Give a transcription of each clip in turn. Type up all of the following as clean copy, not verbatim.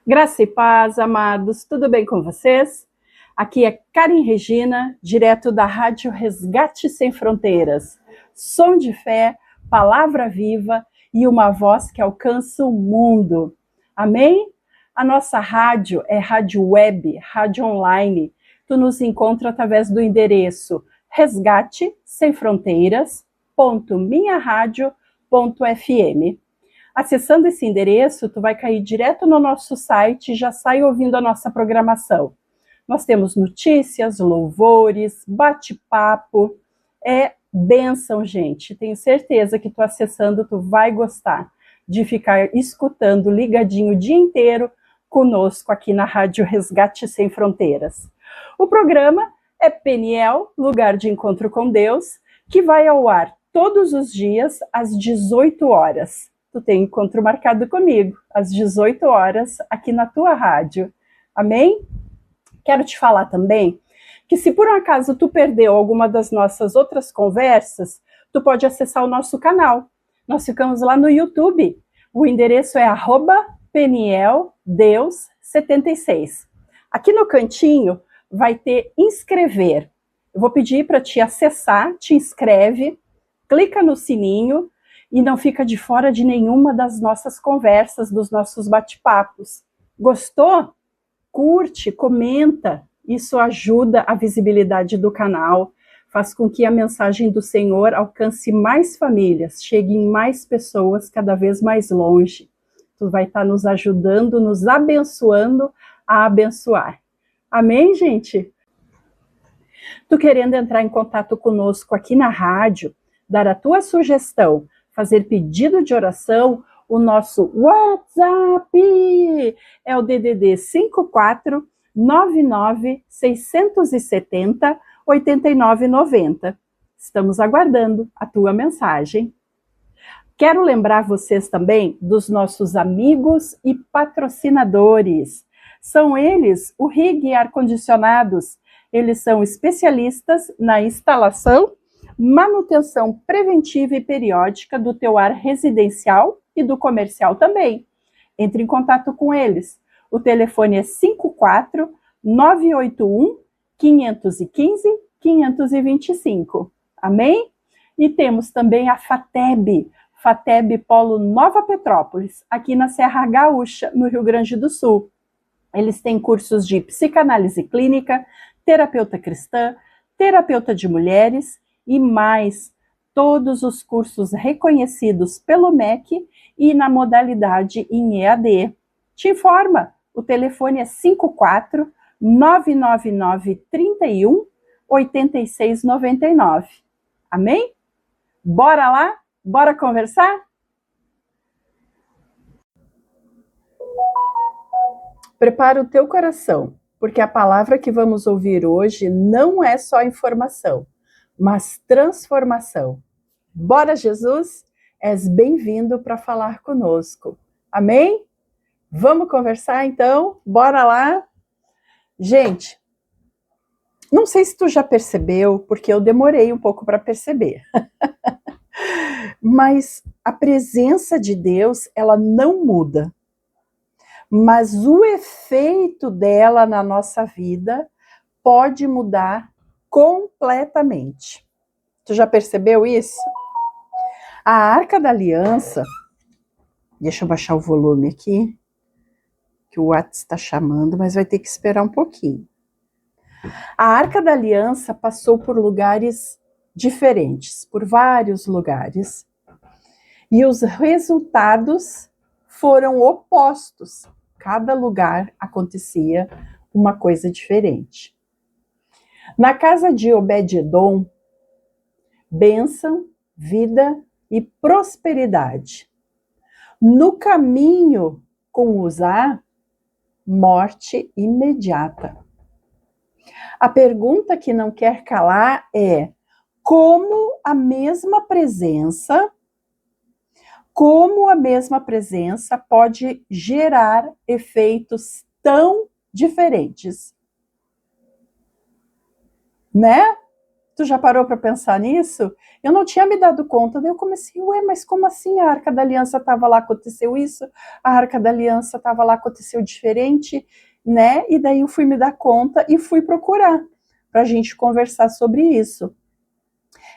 Graça e paz, amados, tudo bem com vocês? Aqui é Karen Regina, direto da Rádio Resgate Sem Fronteiras. Som de fé, palavra viva e uma voz que alcança o mundo. Amém? A nossa rádio é rádio web, rádio online. Tu nos encontra através do endereço resgatesemfronteiras.minharadio.fm. Acessando esse endereço, tu vai cair direto no nosso site e já sai ouvindo a nossa programação. Nós temos notícias, louvores, bate-papo, é bênção, gente. Tenho certeza que tu acessando, tu vai gostar de ficar escutando ligadinho o dia inteiro conosco aqui na Rádio Resgate Sem Fronteiras. O programa é Peniel, Lugar de Encontro com Deus, que vai ao ar todos os dias às 18 horas. Tu tem encontro marcado comigo, às 18 horas, aqui na tua rádio. Amém? Quero te falar também que se por um acaso tu perdeu alguma das nossas outras conversas, tu pode acessar o nosso canal. Nós ficamos lá no YouTube. O endereço é @PenielDeus76. Aqui no cantinho vai ter inscrever. Eu vou pedir para te acessar, te inscreve, clica no sininho, e não fica de fora de nenhuma das nossas conversas, dos nossos bate-papos. Gostou? Curte, comenta. Isso ajuda a visibilidade do canal, faz com que a mensagem do Senhor alcance mais famílias, chegue em mais pessoas cada vez mais longe. Tu vai estar nos ajudando, nos abençoando a abençoar. Amém, gente? Tu querendo entrar em contato conosco aqui na rádio, dar a tua sugestão, fazer pedido de oração, o nosso WhatsApp é o DDD 54 99 670 8990. Estamos aguardando a tua mensagem. Quero lembrar vocês também dos nossos amigos e patrocinadores. São eles o RIG Ar-Condicionados. Eles são especialistas na instalação, manutenção preventiva e periódica do teu ar residencial e do comercial também. Entre em contato com eles. O telefone é 54 981 515 525. Amém? E temos também a FATEB Polo Nova Petrópolis, aqui na Serra Gaúcha, no Rio Grande do Sul. Eles têm cursos de psicanálise clínica, terapeuta cristã, terapeuta de mulheres, e mais, todos os cursos reconhecidos pelo MEC e na modalidade em EAD. Te informa, o telefone é 54 999 31 8699. Amém? Bora lá? Bora conversar? Prepara o teu coração, porque a palavra que vamos ouvir hoje não é só informação, mas transformação. Bora, Jesus? És bem-vindo para falar conosco. Amém? Vamos conversar, então? Bora lá? Gente, não sei se tu já percebeu, porque eu demorei um pouco para perceber. Mas a presença de Deus, ela não muda. Mas o efeito dela na nossa vida pode mudar completamente. Tu já percebeu isso? A Arca da Aliança, deixa eu baixar o volume aqui, que o WhatsApp está chamando, mas vai ter que esperar um pouquinho. A Arca da Aliança passou por lugares diferentes, por vários lugares, e os resultados foram opostos. Cada lugar acontecia uma coisa diferente. Na casa de Obed-Edom, bênção, vida e prosperidade. No caminho com Uzá, morte imediata. A pergunta que não quer calar é: como a mesma presença pode gerar efeitos tão diferentes? Né? Tu já parou para pensar nisso? Eu não tinha me dado conta, daí eu comecei, mas como assim a Arca da Aliança estava lá, aconteceu isso? A Arca da Aliança estava lá, aconteceu diferente, né? E daí eu fui me dar conta e fui procurar para a gente conversar sobre isso.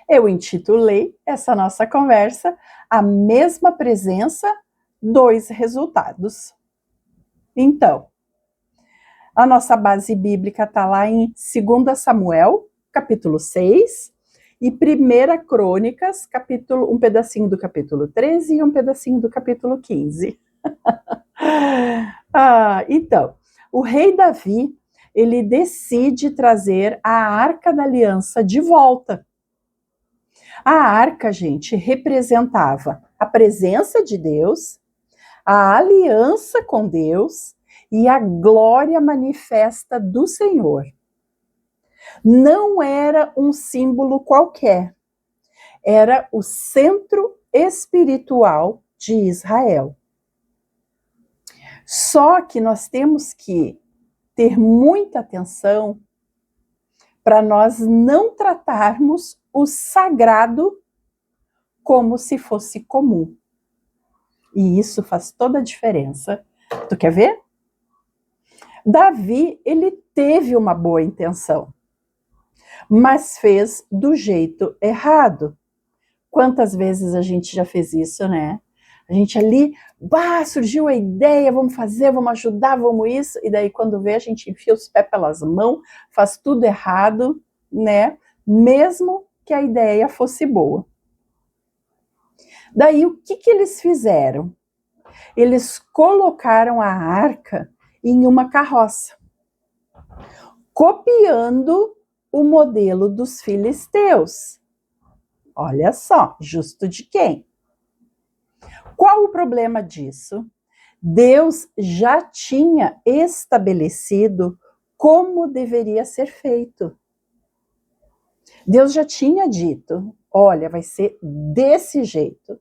Eu intitulei essa nossa conversa A Mesma Presença, Dois Resultados. Então, a nossa base bíblica está lá em 2 Samuel, capítulo 6, e 1 Crônicas, um pedacinho do capítulo 13 e um pedacinho do capítulo 15. Então, o rei Davi, ele decide trazer a Arca da Aliança de volta. A arca, gente, representava a presença de Deus, a aliança com Deus e a glória manifesta do Senhor. Não era um símbolo qualquer, era o centro espiritual de Israel. Só que nós temos que ter muita atenção para nós não tratarmos o sagrado como se fosse comum. E isso faz toda a diferença. Tu quer ver? Davi, ele teve uma boa intenção, mas fez do jeito errado. Quantas vezes a gente já fez isso, né? A gente ali, surgiu a ideia, vamos fazer, vamos ajudar, vamos isso, e daí quando vê a gente enfia os pés pelas mãos, faz tudo errado, né? Mesmo que a ideia fosse boa. Daí o que eles fizeram? Eles colocaram a arca em uma carroça, copiando o modelo dos filisteus. Olha só, justo de quem? Qual o problema disso? Deus já tinha estabelecido como deveria ser feito. Deus já tinha dito, olha, vai ser desse jeito.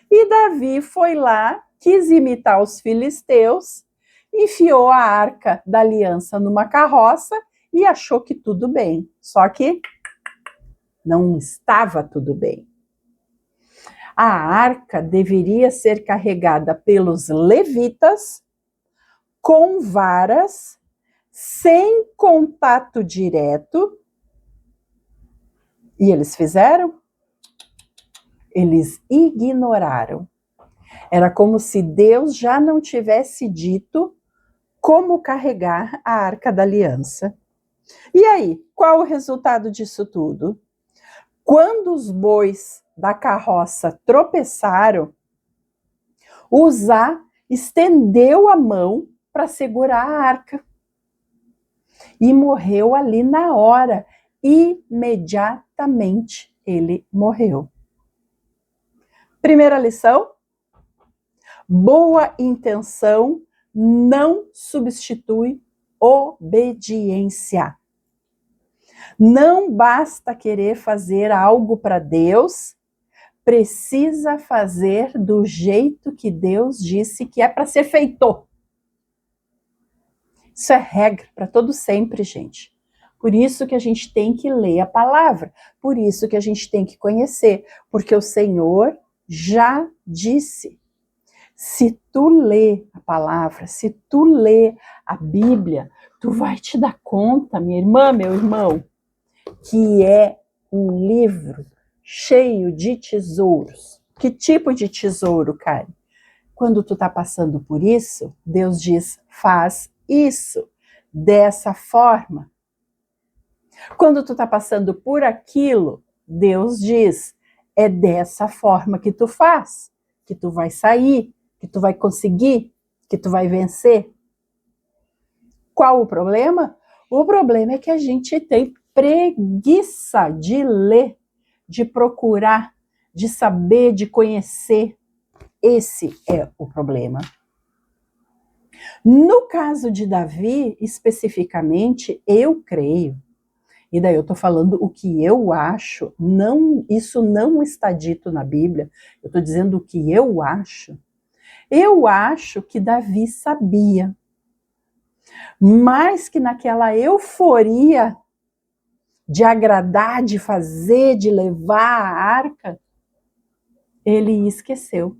E Davi foi lá, quis imitar os filisteus, enfiou a arca da aliança numa carroça e achou que tudo bem. Só que não estava tudo bem. A arca deveria ser carregada pelos levitas com varas, sem contato direto. E eles fizeram? Eles ignoraram. Era como se Deus já não tivesse dito como carregar a Arca da Aliança. E aí, qual o resultado disso tudo? Quando os bois da carroça tropeçaram, Uzá estendeu a mão para segurar a arca e morreu ali na hora. Imediatamente ele morreu. Primeira lição: boa intenção não substitui obediência. Não basta querer fazer algo para Deus, precisa fazer do jeito que Deus disse que é para ser feito. Isso é regra para todo sempre, gente. Por isso que a gente tem que ler a palavra, por isso que a gente tem que conhecer, porque o Senhor já disse. Se tu lê a palavra, se tu lê a Bíblia, tu vai te dar conta, minha irmã, meu irmão, que é um livro cheio de tesouros. Que tipo de tesouro, Karen? Quando tu tá passando por isso, Deus diz, faz isso, dessa forma. Quando tu tá passando por aquilo, Deus diz, é dessa forma que tu faz, que tu vai sair, que tu vai conseguir, que tu vai vencer. Qual o problema? O problema é que a gente tem preguiça de ler, de procurar, de saber, de conhecer. Esse é o problema. No caso de Davi, especificamente, eu creio, e daí eu estou falando o que eu acho, não, isso não está dito na Bíblia, eu estou dizendo o que eu acho. Eu acho que Davi sabia, mas que naquela euforia, de agradar, de fazer, de levar a arca, ele esqueceu.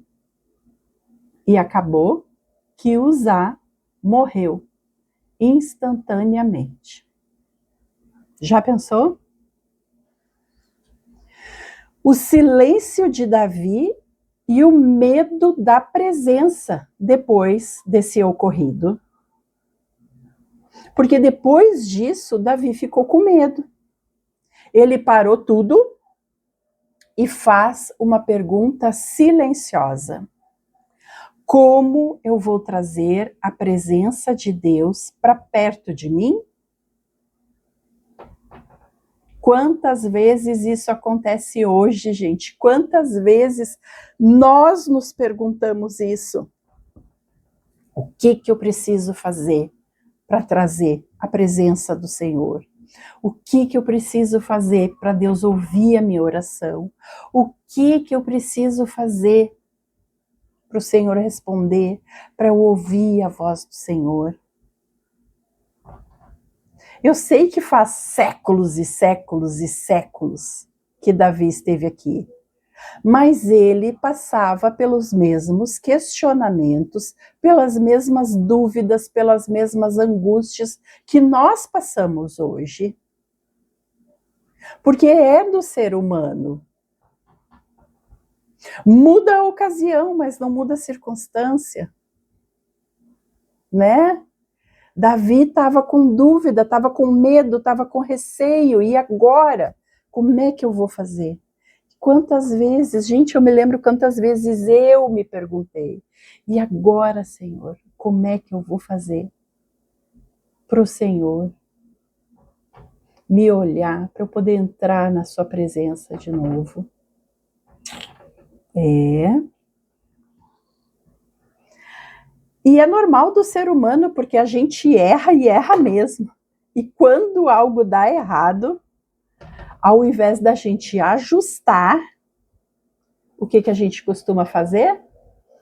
E acabou que Uzá morreu instantaneamente. Já pensou? O silêncio de Davi e o medo da presença depois desse ocorrido. Porque depois disso, Davi ficou com medo. Ele parou tudo e faz uma pergunta silenciosa. Como eu vou trazer a presença de Deus para perto de mim? Quantas vezes isso acontece hoje, gente? Quantas vezes nós nos perguntamos isso? O que eu preciso fazer para trazer a presença do Senhor? O que eu preciso fazer para Deus ouvir a minha oração? O que eu preciso fazer para o Senhor responder, para eu ouvir a voz do Senhor? Eu sei que faz séculos e séculos e séculos que Davi esteve aqui, mas ele passava pelos mesmos questionamentos, pelas mesmas dúvidas, pelas mesmas angústias que nós passamos hoje. Porque é do ser humano. Muda a ocasião, mas não muda a circunstância. Né? Davi estava com dúvida, estava com medo, estava com receio. E agora? Como é que eu vou fazer? Quantas vezes, gente, eu me lembro quantas vezes eu me perguntei. E agora, Senhor, como é que eu vou fazer para o Senhor me olhar, para eu poder entrar na sua presença de novo? E é normal do ser humano, porque a gente erra e erra mesmo. E quando algo dá errado, ao invés da gente ajustar, o que a gente costuma fazer?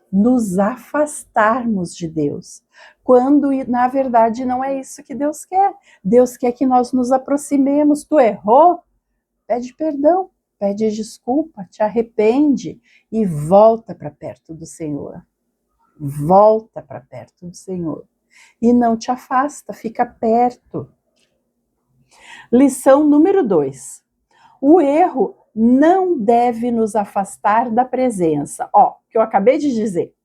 Nos afastarmos de Deus. Quando, na verdade, não é isso que Deus quer. Deus quer que nós nos aproximemos. Tu errou? Pede perdão, pede desculpa, te arrepende e volta para perto do Senhor. Volta para perto do Senhor. E não te afasta, fica perto. Lição número 2. O erro não deve nos afastar da presença. Que eu acabei de dizer.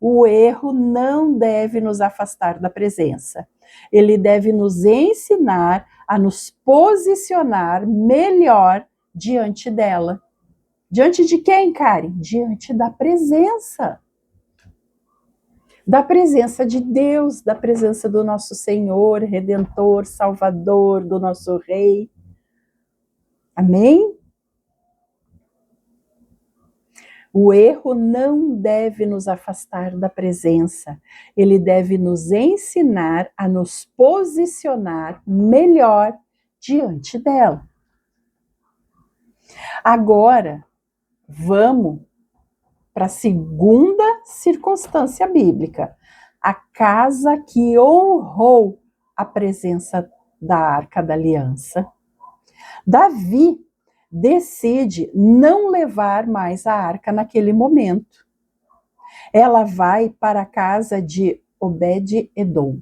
O erro não deve nos afastar da presença. Ele deve nos ensinar a nos posicionar melhor diante dela. Diante de quem, Karen? Diante da presença. Da presença de Deus, da presença do nosso Senhor, Redentor, Salvador, do nosso Rei. Amém? O erro não deve nos afastar da presença. Ele deve nos ensinar a nos posicionar melhor diante dela. Agora, vamos para a segunda circunstância bíblica. A casa que honrou a presença da Arca da Aliança. Davi decide não levar mais a arca naquele momento. Ela vai para a casa de Obed-Edom.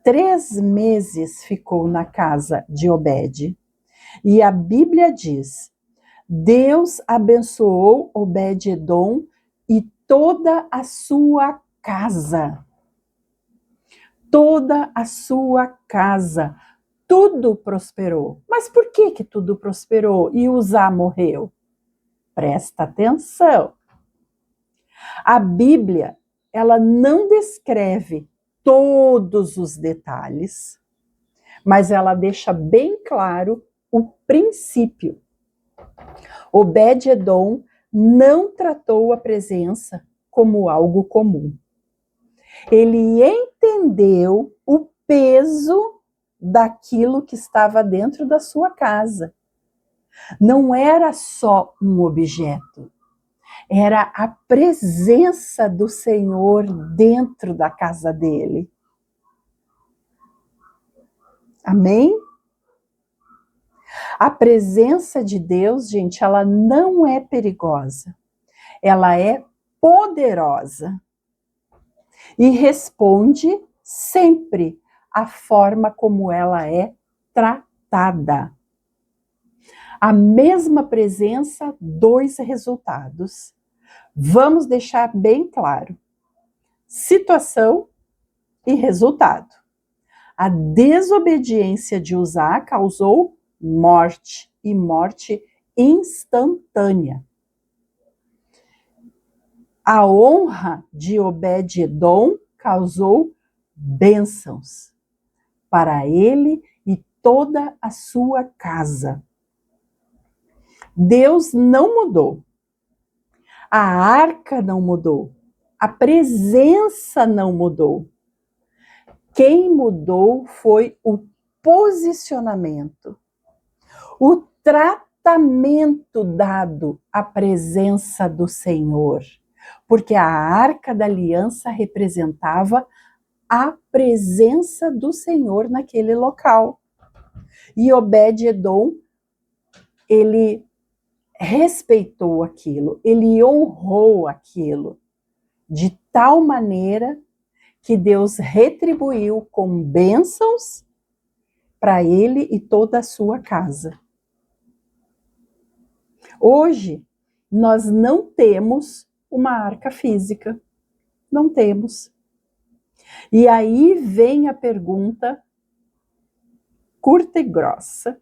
3 meses ficou na casa de Obed. E a Bíblia diz: Deus abençoou Obed-Edom e toda a sua casa. Toda a sua casa. Tudo prosperou. Mas por que tudo prosperou e Uzá morreu? Presta atenção. A Bíblia, ela não descreve todos os detalhes, mas ela deixa bem claro o princípio. Obed-Edom não tratou a presença como algo comum. Ele entendeu o peso daquilo que estava dentro da sua casa. Não era só um objeto, era a presença do Senhor dentro da casa dele. Amém? A presença de Deus, gente, ela não é perigosa. Ela é poderosa. E responde sempre à forma como ela é tratada. A mesma presença, dois resultados. Vamos deixar bem claro. Situação e resultado. A desobediência de Uzá causou morte, e morte instantânea. A honra de Obed-Edom causou bênçãos para ele e toda a sua casa. Deus não mudou. A arca não mudou. A presença não mudou. Quem mudou foi o posicionamento, o tratamento dado à presença do Senhor. Porque a arca da aliança representava a presença do Senhor naquele local. E Obed-Edom, ele respeitou aquilo, ele honrou aquilo, de tal maneira que Deus retribuiu com bênçãos para ele e toda a sua casa. Hoje, nós não temos uma arca física, não temos. E aí vem a pergunta curta e grossa.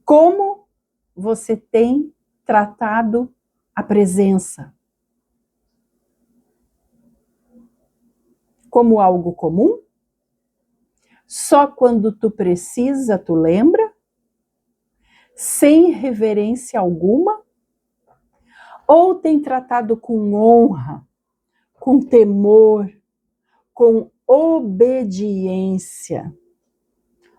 Como você tem tratado a presença? Como algo comum? Só quando tu precisa, tu lembra? Sem reverência alguma? Ou tem tratado com honra, com temor, com obediência?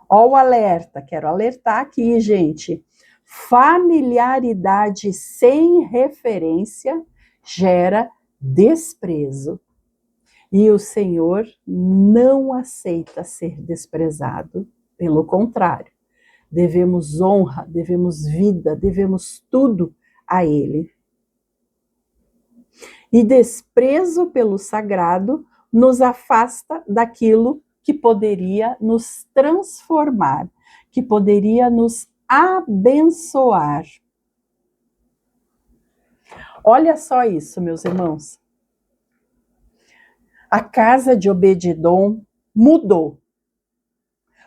Ó o alerta, quero alertar aqui, gente. Familiaridade sem referência gera desprezo. E o Senhor não aceita ser desprezado. Pelo contrário, devemos honra, devemos vida, devemos tudo a Ele. E desprezo pelo sagrado nos afasta daquilo que poderia nos transformar, que poderia nos abençoar. Olha só isso, meus irmãos. A casa de Obed-Edom mudou,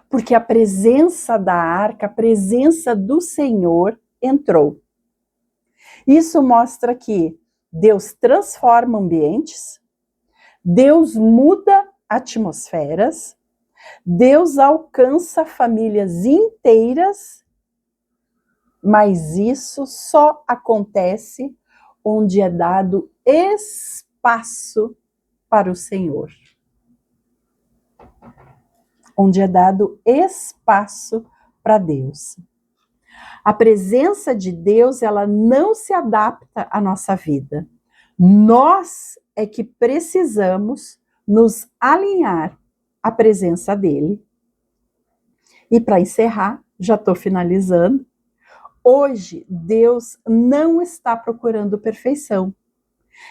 porque a presença da arca, a presença do Senhor entrou. Isso mostra que Deus transforma ambientes, Deus muda atmosferas, Deus alcança famílias inteiras, mas isso só acontece onde é dado espaço para o Senhor. Onde é dado espaço para Deus. A presença de Deus, ela não se adapta à nossa vida. Nós é que precisamos nos alinhar à presença dele. E para encerrar, já estou finalizando, hoje Deus não está procurando perfeição.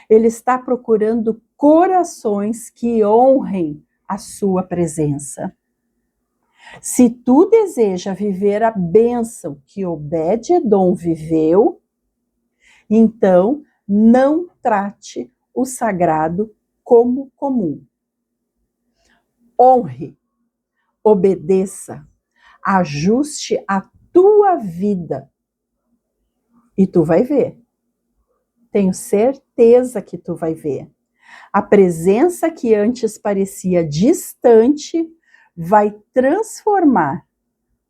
Ele está procurando corações que honrem a sua presença. Se tu deseja viver a bênção que Obed-Edom viveu, então não trate o sagrado como comum. Honre, obedeça, ajuste a tua vida e tu vai ver. Tenho certeza que tu vai ver. A presença que antes parecia distante vai transformar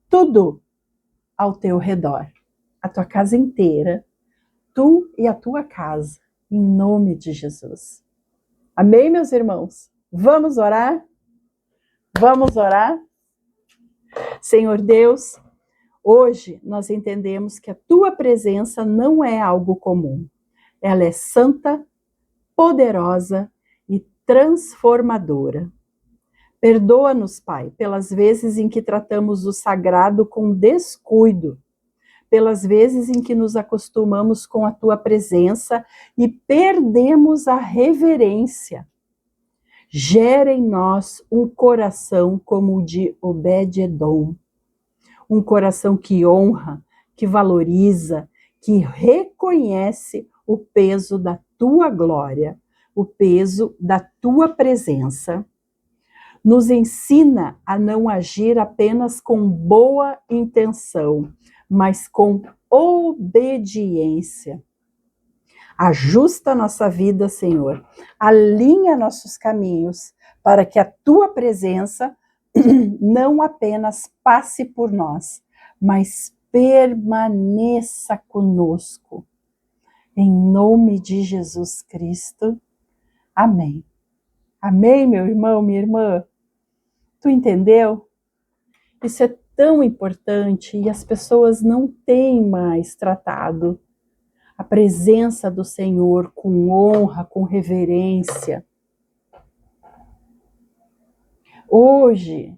tudo ao teu redor. A tua casa inteira, tu e a tua casa, em nome de Jesus. Amém, meus irmãos? Vamos orar? Vamos orar? Senhor Deus, hoje nós entendemos que a tua presença não é algo comum. Ela é santa, poderosa e transformadora. Perdoa-nos, Pai, pelas vezes em que tratamos o sagrado com descuido, pelas vezes em que nos acostumamos com a Tua presença e perdemos a reverência. Gera em nós um coração como o de Obed-Edom, um coração que honra, que valoriza, que reconhece o peso da Tua glória, o peso da Tua presença. Nos ensina a não agir apenas com boa intenção, mas com obediência. Ajusta a nossa vida, Senhor. Alinha nossos caminhos para que a Tua presença não apenas passe por nós, mas permaneça conosco. Em nome de Jesus Cristo. Amém. Amém, meu irmão, minha irmã. Tu entendeu? Isso é tão importante e as pessoas não têm mais tratado a presença do Senhor com honra, com reverência. Hoje,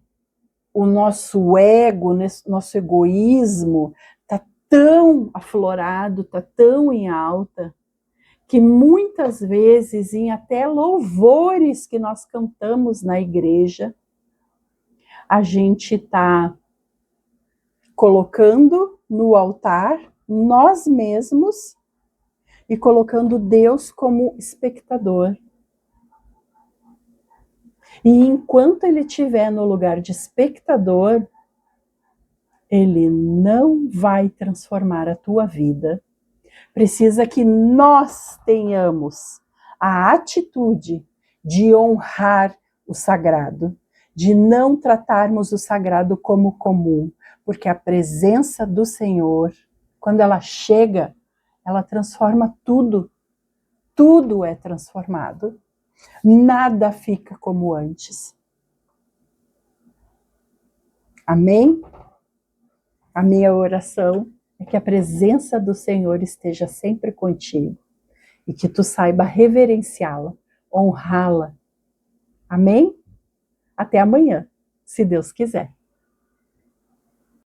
o nosso ego, nosso egoísmo está tão aflorado, está tão em alta, que muitas vezes, em até louvores que nós cantamos na igreja, a gente está colocando no altar nós mesmos e colocando Deus como espectador. E enquanto ele estiver no lugar de espectador, ele não vai transformar a tua vida. Precisa que nós tenhamos a atitude de honrar o sagrado, de não tratarmos o sagrado como comum, porque a presença do Senhor, quando ela chega, ela transforma tudo. Tudo é transformado. Nada fica como antes. Amém? A minha oração é que a presença do Senhor esteja sempre contigo e que tu saiba reverenciá-la, honrá-la. Amém? Até amanhã, se Deus quiser.